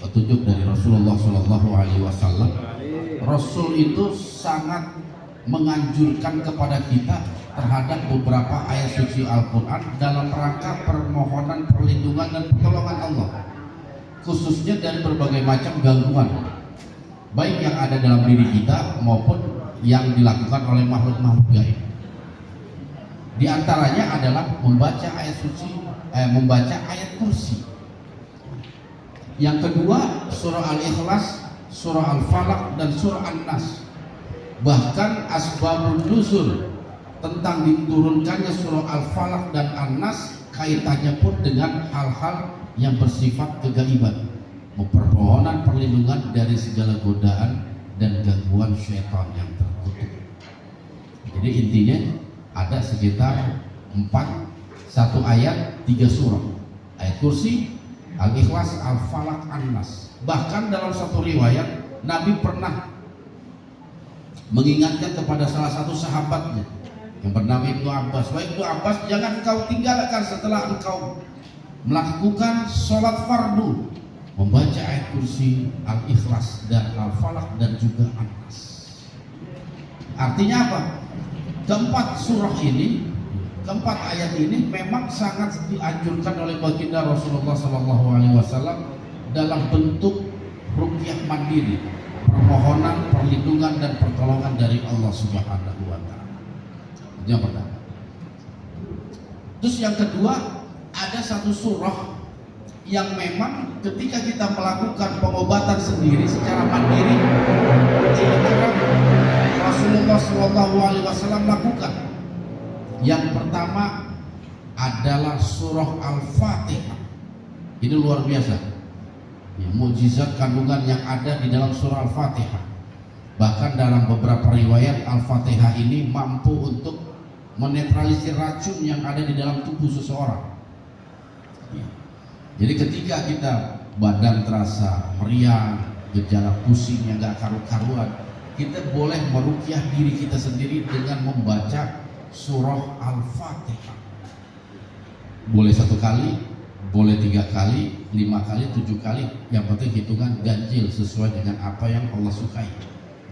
petunjuk dari Rasulullah Shallallahu Alaihi Wasallam. Rasul itu sangat menganjurkan kepada kita terhadap beberapa ayat suci Al-Quran dalam rangka permohonan perlindungan dan pertolongan Allah, khususnya dari berbagai macam gangguan, baik yang ada dalam diri kita maupun yang dilakukan oleh makhluk-makhluk gaib. Di antaranya adalah membaca ayat suci, membaca ayat kursi. Yang kedua, surah Al-Ikhlas, surah Al-Falaq, dan surah An-Nas. Bahkan asbabun nuzul tentang diturunkannya surah Al-Falaq dan An-Nas kaitannya pun dengan hal-hal yang bersifat kegaiban, permohonan perlindungan dari segala godaan dan gangguan syaitan yang terkutuk. Jadi intinya ada sekitar 1 ayat 3 surah, ayat kursi, Al-Ikhlas, Al-Falaq, An-Nas. Bahkan dalam satu riwayat Nabi pernah mengingatkan kepada salah satu sahabatnya yang bernama Ibnu Abbas, "Wahai Ibnu Abbas, jangan engkau tinggalkan setelah engkau melakukan sholat fardu membaca ayat kursi, Al-Ikhlas, dan Al-Falaq, dan juga An-Nas." Artinya apa? Keempat ayat ini memang sangat dianjurkan oleh baginda Rasulullah SAW dalam bentuk ruqyah mandiri, permohonan perlindungan dan pertolongan dari Allah Subhanahu wa Ta'ala. Yang pertama. Terus yang kedua, ada satu surah yang memang ketika kita melakukan pengobatan sendiri secara mandiri, Rasulullah SAW lakukan. Yang pertama adalah surah Al-Fatihah. Ini luar biasa ya, mukjizat kandungan yang ada di dalam surah Al-Fatihah. Bahkan dalam beberapa riwayat Al-Fatihah ini mampu untuk menetralisir racun yang ada di dalam tubuh seseorang ya. Jadi ketika kita badan terasa meriang, gejala pusing yang gak karu-karuan, kita boleh meruqyah diri kita sendiri dengan membaca surah Al-Fatihah. Boleh 1 kali, boleh 3 kali, 5 kali, 7 kali. Yang penting hitungan ganjil sesuai dengan apa yang Allah sukai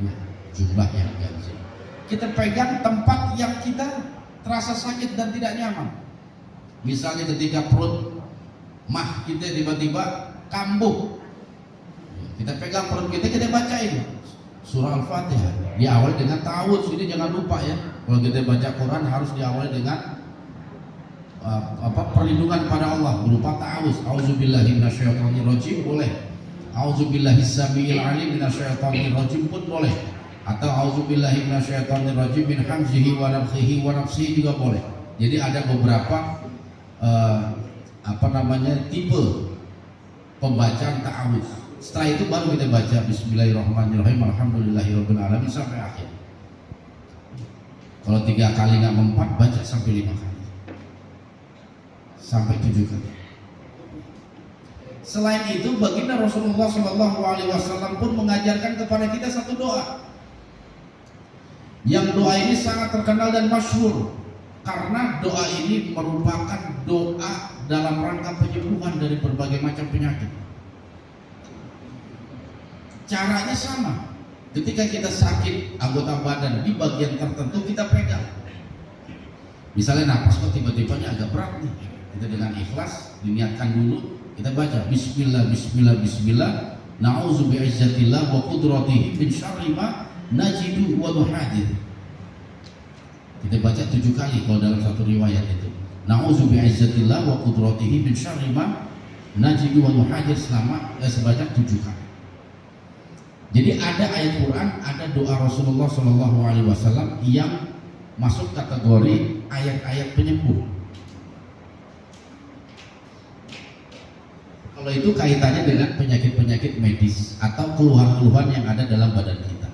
ya, jumlah yang ganjil. Kita pegang tempat yang kita terasa sakit dan tidak nyaman. Misalnya ketika perut mah kita tiba-tiba kambuh, kita pegang perut kita bacain surah Al-Fatihah. Diawali dengan ta'awudz, ini jangan lupa ya. Kalau kita baca Quran harus diawali dengan perlindungan pada Allah berupa ta'awudz. Auzubillahi minasyaitonirrajim boleh. Auzubillahi samiil alim minasyaitonirrajim pun boleh. Atau auzubillahi minasyaitonirrajim min hamzihi wa nafthihi wa nafsihi juga boleh. Jadi ada beberapa tipe pembacaan ta'awudz. Setelah itu baru kita baca Bismillahirrahmanirrahim, Alhamdulillahirabbil alamin sampai akhir. Kalau 3 kali nggak mempan, baca sampai 5 kali, sampai 7 kali. Selain itu, baginda Rasulullah SAW pun mengajarkan kepada kita satu doa. Yang doa ini sangat terkenal dan masyhur karena doa ini merupakan doa dalam rangka penyembuhan dari berbagai macam penyakit. Caranya sama. Ketika kita sakit anggota badan di bagian tertentu, kita pegang. Misalnya napas kok tiba-tiba agak berat nih, kita dengan ikhlas diniatkan dulu, kita baca Bismillah, Bismillah, Bismillah, na'udzu bi'izzatillah wa qudratihi min syarri ma najidu wa nuhadir. Kita baca 7 kali kalau dalam satu riwayat itu. Na'udzu bi'izzatillah wa qudratihi min syarri ma najidu wa nuhadir sebanyak 7 kali. Jadi ada ayat Quran, ada doa Rasulullah SAW yang masuk kategori ayat-ayat penyembuh. Kalau itu kaitannya dengan penyakit-penyakit medis atau keluhan-keluhan yang ada dalam badan kita.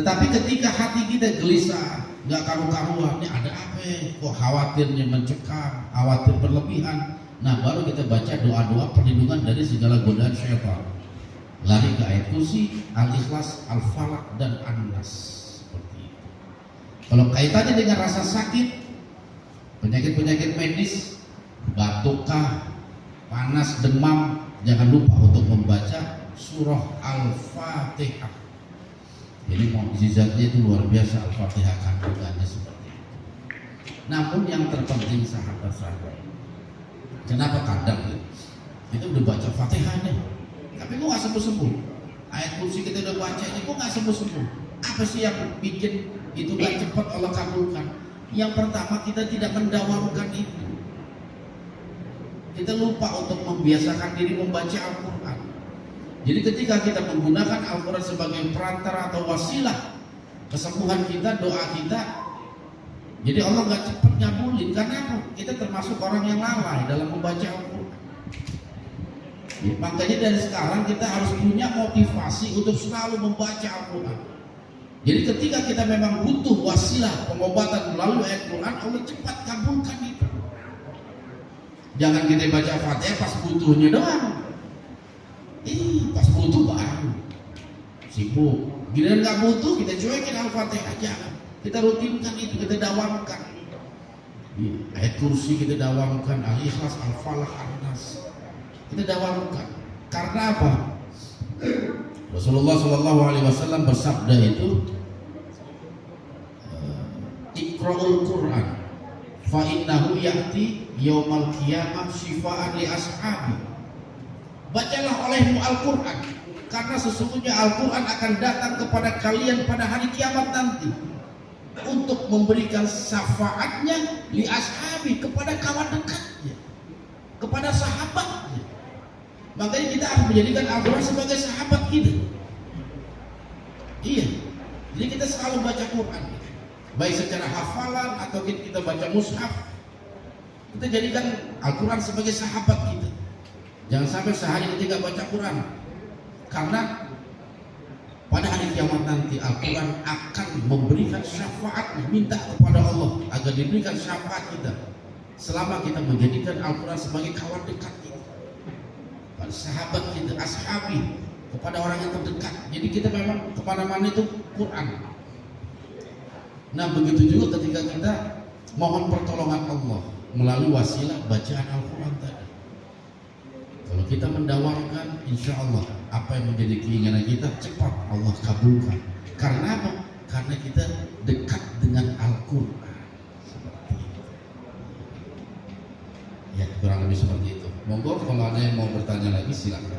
Tetapi ketika hati kita gelisah, nggak karu-karuan, ini ada apa? Kok khawatirnya mencekam, khawatir berlebihan. Nah, baru kita baca doa-doa perlindungan dari segala godaan syaitan. Lari ke ayat kursi, Al-Ikhlas, Al-Falaq, dan An-Nas. Seperti itu. Kalau kaitannya dengan rasa sakit, penyakit-penyakit medis, batukkah, panas, demam, jangan lupa untuk membaca surah Al-Fatihah. Jadi mukjizatnya itu luar biasa, Al-Fatihah kandungannya seperti itu. Namun yang terpenting sahabat-sahabat, kenapa kadang kita udah baca Fatihahnya, tapi kok nggak sembuh-sembuh? Ayat kursi kita udah baca ini kok nggak sembuh-sembuh? Apa sih yang bikin itu gak cepat Allah kabulkan? Yang pertama, kita tidak mendawamkan itu. Kita lupa untuk membiasakan diri membaca Al-Quran. Jadi ketika kita menggunakan Al-Quran sebagai perantara atau wasilah kesembuhan kita, doa kita, jadi Allah gak cepat ngabulin. Karena apa? Kita termasuk orang yang lalai dalam membaca Al-Quran. Ya, makanya dari sekarang kita harus punya motivasi untuk selalu membaca Al-Quran. Jadi ketika kita memang butuh wasilah pengobatan melalui ayat Quran, Allah cepat kabulkan itu. Jangan kita baca Fatihah pas butuhnya doang. Pas butuh baru sibuk. Giliran nggak butuh kita cuekin Al-Fatihah aja. Kita rutinkan itu, kita dawamkan. Ayat kursi kita dawamkan, Al-Ikhlas, Al-Falaq, An-Nas. Kita dawamkan. Karena apa? Rasulullah SAW bersabda itu, Iqra'ul Quran fa innahu ya'ti yaumal qiyamah syifaan li ashabi. Bacalah olehmu Al-Quran, karena sesungguhnya Al-Quran akan datang kepada kalian pada hari kiamat nanti untuk memberikan syafaatnya li ashabi, kepada kawan dekatnya, kepada sahabatnya. Makanya kita harus menjadikan Al-Quran sebagai sahabat kita. Iya, jadi kita selalu baca Quran, baik secara hafalan atau kita baca mushaf. Kita jadikan Al-Quran sebagai sahabat kita. Jangan sampai sehari kita baca Quran, karena pada hari kiamat nanti Al-Quran akan memberikan syafaat, minta kepada Allah agar diberikan syafaat kita selama kita menjadikan Al-Quran sebagai kawan dekat kita, pada sahabat kita, ashabi, kepada orang yang terdekat. Jadi kita memang kemana-mana itu Quran. Nah begitu juga ketika kita mohon pertolongan Allah melalui wasilah bacaan Al-Quran tadi. Kalau kita mendawamkan, insya Allah apa yang menjadi keinginan kita cepat Allah kabulkan. Karena apa? Karena kita dekat dengan Al-Quran. Seperti itu. Ya kurang lebih seperti itu. Monggo kalau ada yang mau bertanya lagi silakan.